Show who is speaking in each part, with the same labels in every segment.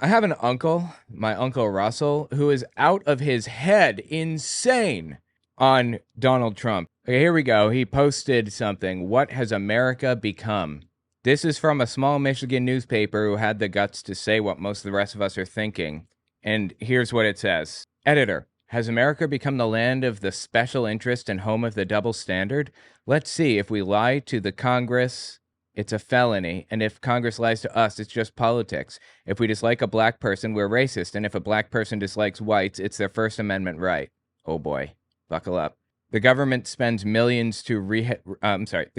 Speaker 1: I have an uncle, my Uncle Russell, who is out of his head, insane on Donald Trump. Okay, here we go. He posted something. What has America become? This is from a small Michigan newspaper who had the guts to say what most of the rest of us are thinking. And here's what it says. Editor, has America become the land of the special interest and home of the double standard? Let's see. If we lie to the Congress, it's a felony. And if Congress lies to us, it's just politics. If we dislike a black person, we're racist. And if a black person dislikes whites, it's their First Amendment right. Oh boy, buckle up. The government spends millions to rehabilitate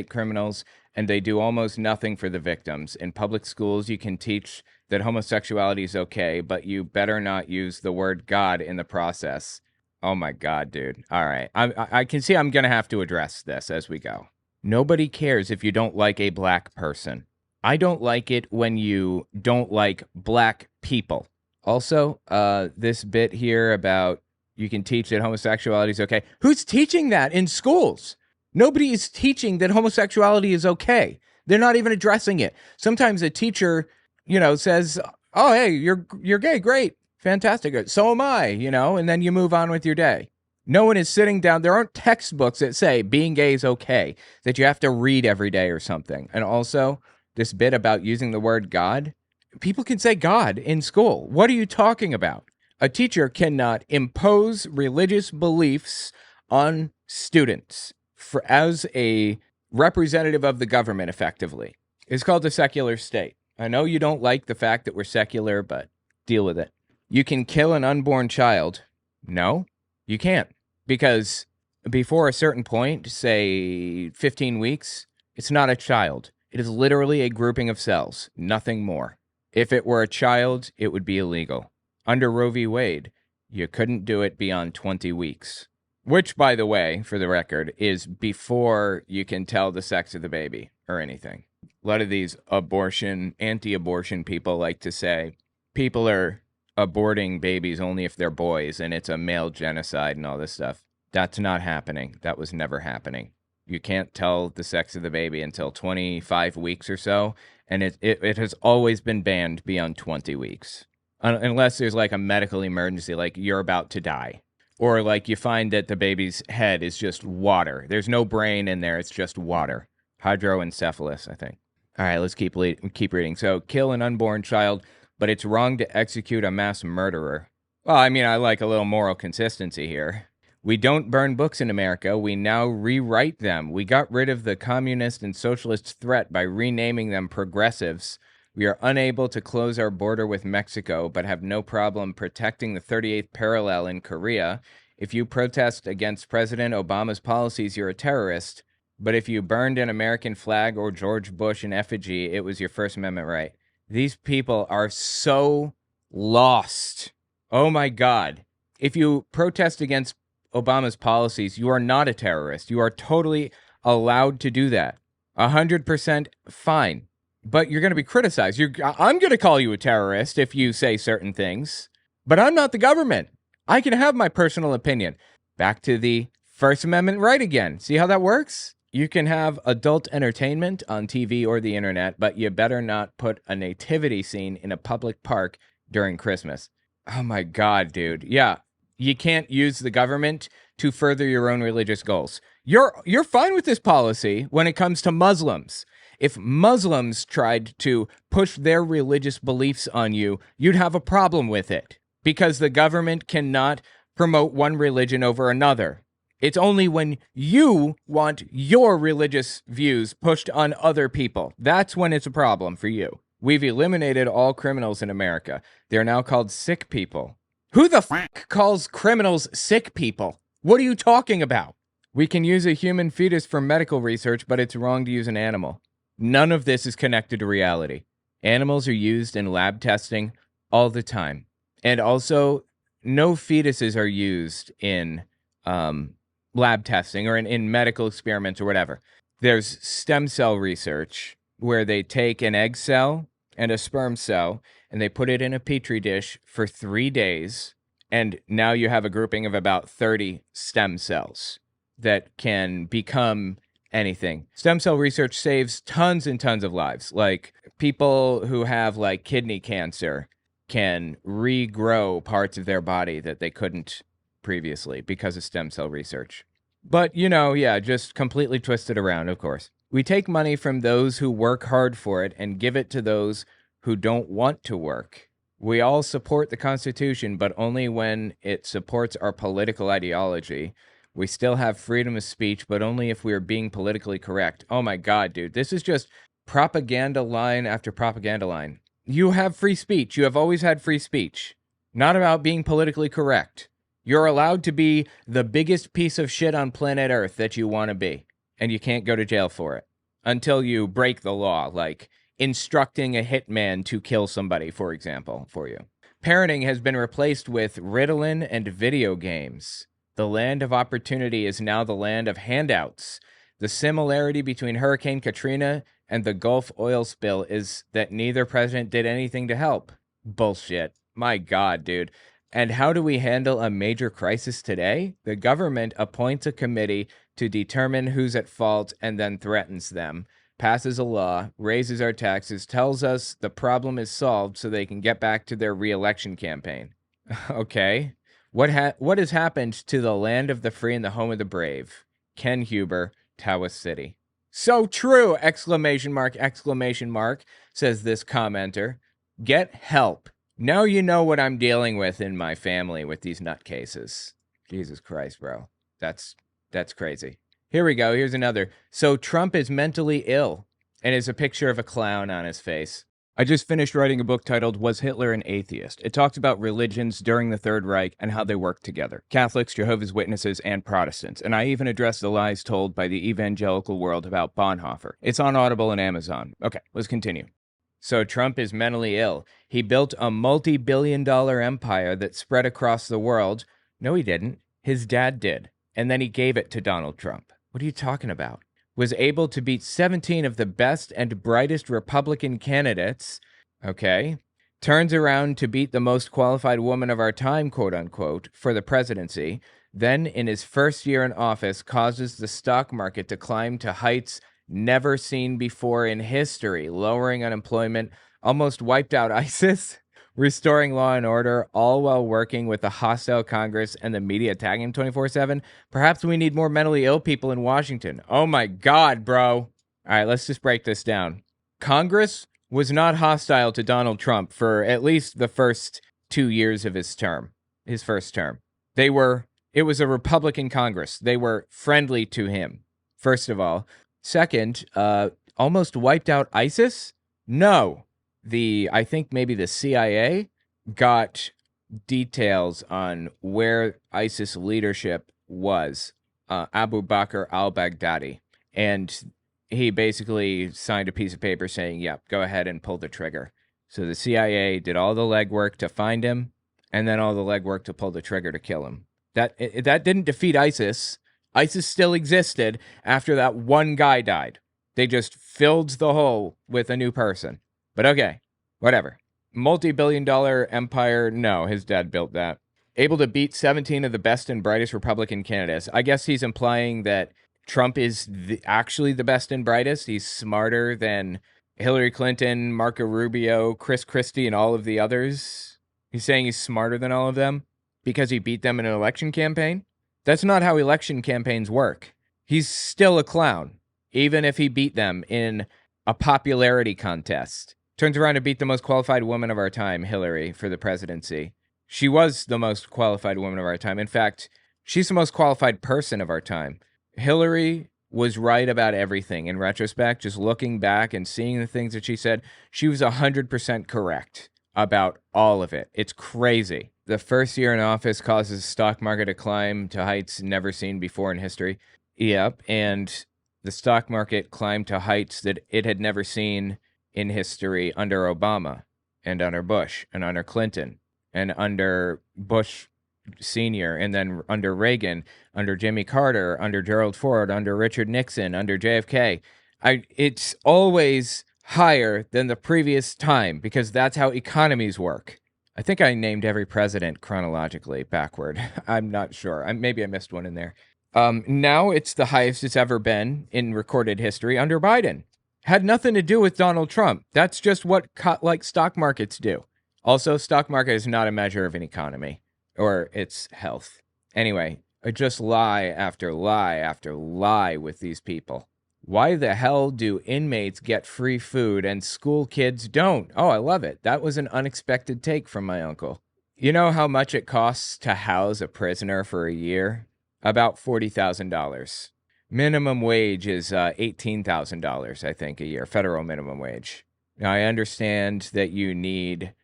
Speaker 1: criminals, and they do almost nothing for the victims. In public schools, you can teach that homosexuality is okay, but you better not use the word God in the process. Oh my God, dude. All right. I can see I'm going to have to address this as we go. Nobody cares if you don't like a black person. I don't like it when you don't like black people. Also, this bit here about you can teach that homosexuality is okay. Who's teaching that in schools? Nobody is teaching that homosexuality is okay. They're not even addressing it. Sometimes a teacher, says, "Oh, hey, you're gay, great, fantastic. So am I," and then you move on with your day. No one is sitting down. There aren't textbooks that say being gay is okay, that you have to read every day or something. And also, this bit about using the word God, people can say God in school. What are you talking about? A teacher cannot impose religious beliefs on students as a representative of the government, effectively. It's called the secular state. I know you don't like the fact that we're secular, but deal with it. You can kill an unborn child. No, you can't. Because before a certain point, say 15 weeks, it's not a child. It is literally a grouping of cells, nothing more. If it were a child, it would be illegal. Under Roe v. Wade, you couldn't do it beyond 20 weeks. Which, by the way, for the record, is before you can tell the sex of the baby or anything. A lot of these anti-abortion people like to say people are aborting babies only if they're boys and it's a male genocide and all this stuff. That's not happening. That was never happening. You can't tell the sex of the baby until 25 weeks or so, and it has always been banned beyond 20 weeks. Unless there's like a medical emergency, like you're about to die. Or like you find that the baby's head is just water. There's no brain in there, it's just water. Hydroencephalus, I think. All right, let's keep reading. So, kill an unborn child, but it's wrong to execute a mass murderer. Well, I mean, I like a little moral consistency here. We don't burn books in America. We now rewrite them. We got rid of the communist and socialist threat by renaming them progressives. We are unable to close our border with Mexico, but have no problem protecting the 38th parallel in Korea. If you protest against President Obama's policies, you're a terrorist. But if you burned an American flag or George Bush in effigy, it was your First Amendment right. These people are so lost. Oh my God. If you protest against Obama's policies, you are not a terrorist. You are totally allowed to do that. 100% fine. But you're going to be criticized. I'm going to call you a terrorist if you say certain things. But I'm not the government. I can have my personal opinion. Back to the First Amendment right again. See how that works? You can have adult entertainment on TV or the internet, but you better not put a nativity scene in a public park during Christmas. Oh my God, dude. Yeah, you can't use the government to further your own religious goals. You're fine with this policy when it comes to Muslims. If Muslims tried to push their religious beliefs on you, you'd have a problem with it because the government cannot promote one religion over another. It's only when you want your religious views pushed on other people. That's when it's a problem for you. We've eliminated all criminals in America. They're now called sick people. Who the f*** calls criminals sick people? What are you talking about? We can use a human fetus for medical research, but it's wrong to use an animal. None of this is connected to reality. Animals are used in lab testing all the time. And also, no fetuses are used in lab testing or in medical experiments or whatever. There's stem cell research where they take an egg cell and a sperm cell and they put it in a petri dish for 3 days. And now you have a grouping of about 30 stem cells that can become anything. Stem cell research saves tons and tons of lives. Like, people who have like kidney cancer can regrow parts of their body that they couldn't previously because of stem cell research. But, just completely twisted around, of course. We take money from those who work hard for it and give it to those who don't want to work. We all support the Constitution, but only when it supports our political ideology. We still have freedom of speech, but only if we are being politically correct. Oh my God, dude. This is just propaganda line after propaganda line. You have free speech. You have always had free speech. Not about being politically correct. You're allowed to be the biggest piece of shit on planet Earth that you want to be, and you can't go to jail for it until you break the law, like instructing a hitman to kill somebody, for example, for you. Parenting has been replaced with Ritalin and video games. The land of opportunity is now the land of handouts. The similarity between Hurricane Katrina and the Gulf oil spill is that neither president did anything to help. Bullshit. My God, dude. And how do we handle a major crisis today? The government appoints a committee to determine who's at fault and then threatens them, passes a law, raises our taxes, tells us the problem is solved so they can get back to their re-election campaign. Okay. What has happened to the land of the free and the home of the brave? Ken Huber, Tawas City. So true! Exclamation mark, says this commenter. Get help. Now you know what I'm dealing with in my family with these nutcases. Jesus Christ, bro. That's crazy. Here we go. Here's another. So Trump is mentally ill, and is a picture of a clown on his face. I just finished writing a book titled Was Hitler an Atheist? It talks about religions during the Third Reich and how they worked together. Catholics, Jehovah's Witnesses, and Protestants. And I even address the lies told by the evangelical world about Bonhoeffer. It's on Audible and Amazon. Okay, let's continue. So Trump is mentally ill. He built a multi-billion-dollar empire that spread across the world. No, he didn't. His dad did. And then he gave it to Donald Trump. What are you talking about? Was able to beat 17 of the best and brightest Republican candidates. Okay. Turns around to beat the most qualified woman of our time, quote unquote, for the presidency. Then, in his first year in office, causes the stock market to climb to heights never seen before in history, lowering unemployment, almost wiped out ISIS, restoring law and order, all while working with the hostile Congress and the media tagging him 24/7. Perhaps we need more mentally ill people in Washington. Oh my God, bro. All right, let's just break this down. Congress was not hostile to Donald Trump for at least the first 2 years of his first term. It was a Republican Congress. They were friendly to him, first of all. Second, almost wiped out ISIS? No. I think maybe the CIA got details on where ISIS leadership was, Abu Bakr al-Baghdadi. And he basically signed a piece of paper saying, yep, go ahead and pull the trigger. So the CIA did all the legwork to find him, and then all the legwork to pull the trigger to kill him. That didn't defeat ISIS. ISIS still existed after that one guy died. They just filled the hole with a new person. But okay, whatever. Multi-billion-dollar empire, no, his dad built that. Able to beat 17 of the best and brightest Republican candidates. I guess he's implying that Trump is actually the best and brightest. He's smarter than Hillary Clinton, Marco Rubio, Chris Christie, and all of the others. He's saying he's smarter than all of them because he beat them in an election campaign. That's not how election campaigns work. He's still a clown, even if he beat them in a popularity contest. Turns around to beat the most qualified woman of our time, Hillary, for the presidency. She was the most qualified woman of our time. In fact, she's the most qualified person of our time. Hillary was right about everything. In retrospect, just looking back and seeing the things that she said, she was 100% correct about all of it. It's crazy. The first year in office causes the stock market to climb to heights never seen before in history. Yep, and the stock market climbed to heights that it had never seen in history under Obama and under Bush and under Clinton and under Bush Sr. and then under Reagan, under Jimmy Carter, under Gerald Ford, under Richard Nixon, under JFK. It's always higher than the previous time because that's how economies work. I think I named every president chronologically backward. I'm not sure. Maybe I missed one in there. Now it's the highest it's ever been in recorded history under Biden. Had nothing to do with Donald Trump. That's just what stock markets do. Also, stock market is not a measure of an economy or its health. Anyway, I just lie after lie after lie with these people. Why the hell do inmates get free food and school kids don't? Oh, I love it. That was an unexpected take from my uncle. You know how much it costs to house a prisoner for a year? About $40,000. Minimum wage is $18,000, I think, a year, federal minimum wage. Now, I understand that you need,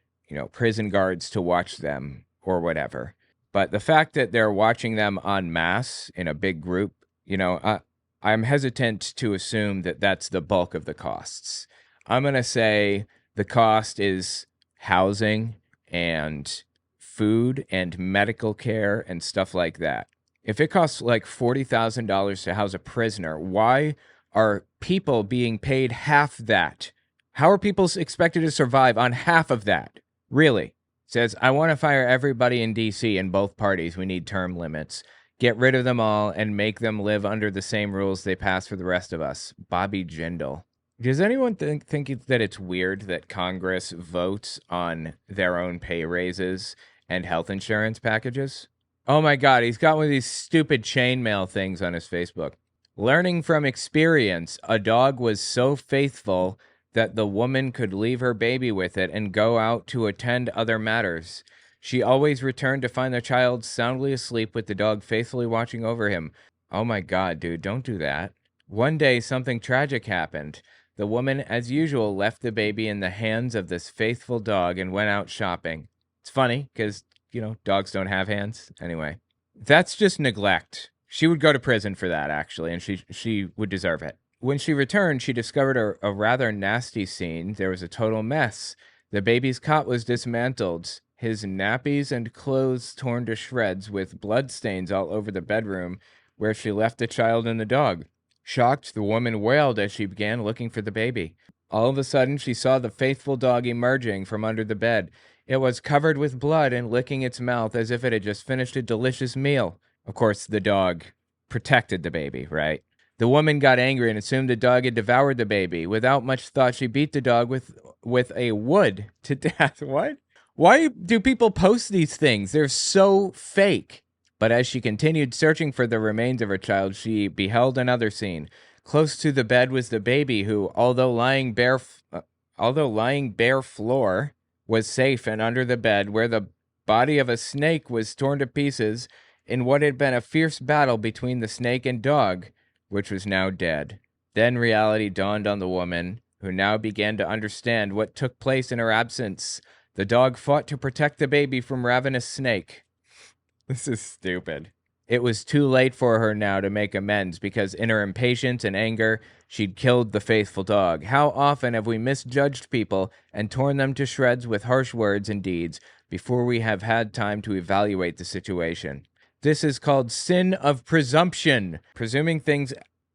Speaker 1: prison guards to watch them or whatever. But the fact that they're watching them en masse in a big group, I'm hesitant to assume that that's the bulk of the costs. I'm going to say the cost is housing and food and medical care and stuff like that. If it costs like $40,000 to house a prisoner, why are people being paid half that? How are people expected to survive on half of that? Really? It says, I want to fire everybody in D.C. in both parties. We need term limits. Get rid of them all and make them live under the same rules they pass for the rest of us. Bobby Jindal. Does anyone think that it's weird that Congress votes on their own pay raises and health insurance packages? Oh my God, he's got one of these stupid chainmail things on his Facebook. Learning from experience, a dog was so faithful that the woman could leave her baby with it and go out to attend other matters. She always returned to find the child soundly asleep with the dog faithfully watching over him. Oh my God, dude, don't do that. One day, something tragic happened. The woman, as usual, left the baby in the hands of this faithful dog and went out shopping. It's funny, because dogs don't have hands. Anyway, that's just neglect. She would go to prison for that, actually, and she would deserve it. When she returned, she discovered a rather nasty scene. There was a total mess. The baby's cot was dismantled, his nappies and clothes torn to shreds with bloodstains all over the bedroom where she left the child and the dog. Shocked, the woman wailed as she began looking for the baby. All of a sudden, she saw the faithful dog emerging from under the bed. It was covered with blood and licking its mouth as if it had just finished a delicious meal. Of course, the dog protected the baby, right? The woman got angry and assumed the dog had devoured the baby. Without much thought, she beat the dog with a wood to death. What? Why do people post these things? They're so fake. But as she continued searching for the remains of her child, she beheld another scene. Close to the bed was the baby who, although lying bare floor, was safe and under the bed, where the body of a snake was torn to pieces in what had been a fierce battle between the snake and dog, which was now dead. Then reality dawned on the woman, who now began to understand what took place in her absence. The dog fought to protect the baby from ravenous snake. This is stupid. It was too late for her now to make amends because in her impatience and anger, she'd killed the faithful dog. How often have we misjudged people and torn them to shreds with harsh words and deeds before we have had time to evaluate the situation? This is called sin of presumption, presuming things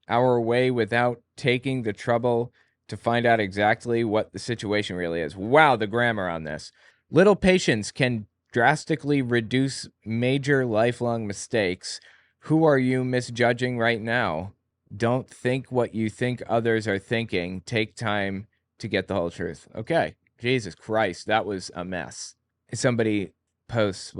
Speaker 1: our way without taking the trouble to find out exactly what the situation really is. Wow, the grammar on this. Little patience can drastically reduce major lifelong mistakes. Who are you misjudging right now? Don't think what you think others are thinking. Take time to get the whole truth. Okay. Jesus Christ, that was a mess. Somebody posts,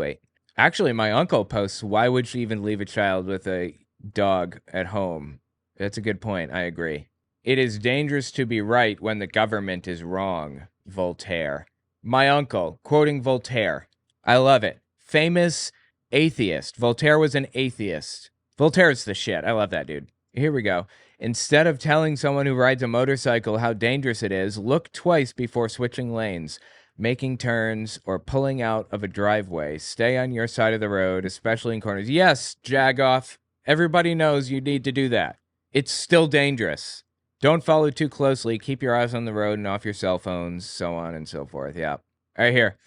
Speaker 1: actually, my uncle posts, why would she even leave a child with a dog at home? That's a good point. I agree. It is dangerous to be right when the government is wrong. Voltaire. My uncle, quoting Voltaire. I love it. Famous atheist. Voltaire was an atheist. Voltaire's the shit. I love that dude. Here we go. Instead of telling someone who rides a motorcycle how dangerous it is, look twice before switching lanes, making turns, or pulling out of a driveway. Stay on your side of the road, especially in corners. Yes, Jagoff. Everybody knows you need to do that. It's still dangerous. Don't follow too closely. Keep your eyes on the road and off your cell phones, so on and so forth. Yeah. All right, here.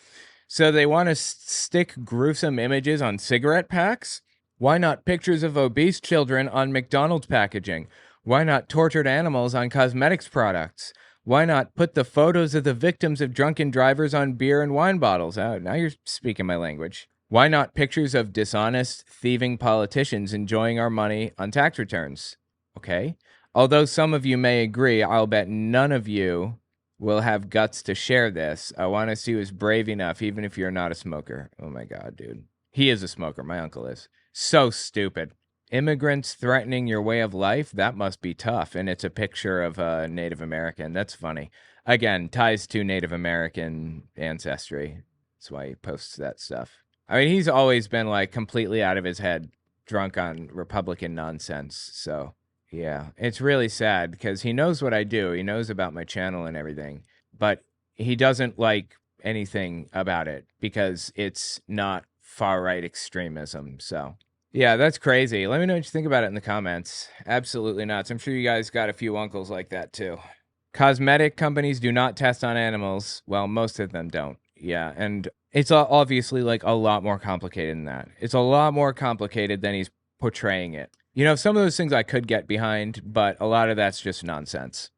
Speaker 1: So they want to stick gruesome images on cigarette packs? Why not pictures of obese children on McDonald's packaging? Why not tortured animals on cosmetics products? Why not put the photos of the victims of drunken drivers on beer and wine bottles? Oh, now you're speaking my language. Why not pictures of dishonest, thieving politicians enjoying our money on tax returns? Okay. Although some of you may agree, I'll bet none of you will have guts to share this. I want to see who's brave enough, even if you're not a smoker. Oh my God, dude. He is a smoker. My uncle is. So stupid. Immigrants threatening your way of life? That must be tough. And it's a picture of a Native American. That's funny. Again, ties to Native American ancestry. That's why he posts that stuff. I mean, he's always been like completely out of his head, drunk on Republican nonsense. So, yeah, it's really sad because he knows what I do. He knows about my channel and everything, but he doesn't like anything about it because it's not far right extremism. So, yeah, that's crazy. Let me know what you think about it in the comments. Absolutely nuts. I'm sure you guys got a few uncles like that too. Cosmetic companies do not test on animals. Well, most of them don't. Yeah, and it's obviously like a lot more complicated than that. It's a lot more complicated than he's portraying it. You know, some of those things I could get behind, but a lot of that's just nonsense.